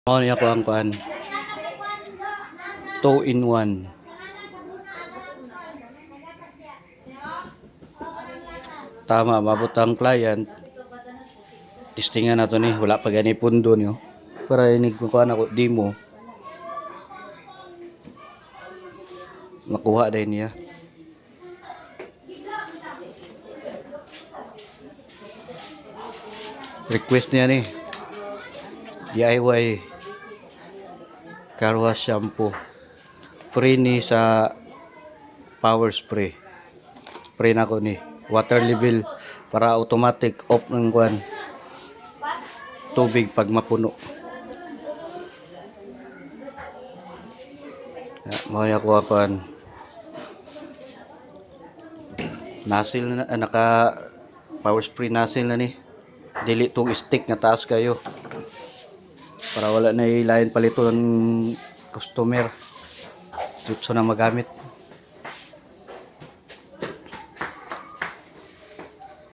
Mao niya ko ang kuan. 2 in 1. Tama, mabot ang client. Testingan na to ni, wala pa gani pundo niyo. Para inig ko kuan ako demo. Makuha din niya. Request niya ni DIY car wash shampoo. Free ni sa power spray. Spray na ko ni water level para automatic off ng kuan tubig pag mapuno. Mao ya ko kuan. Nasil na naka power spray nasil na ni. Dili tong stick nga taas kayo. Para wala na ilain palito ng customer. Dito na magamit.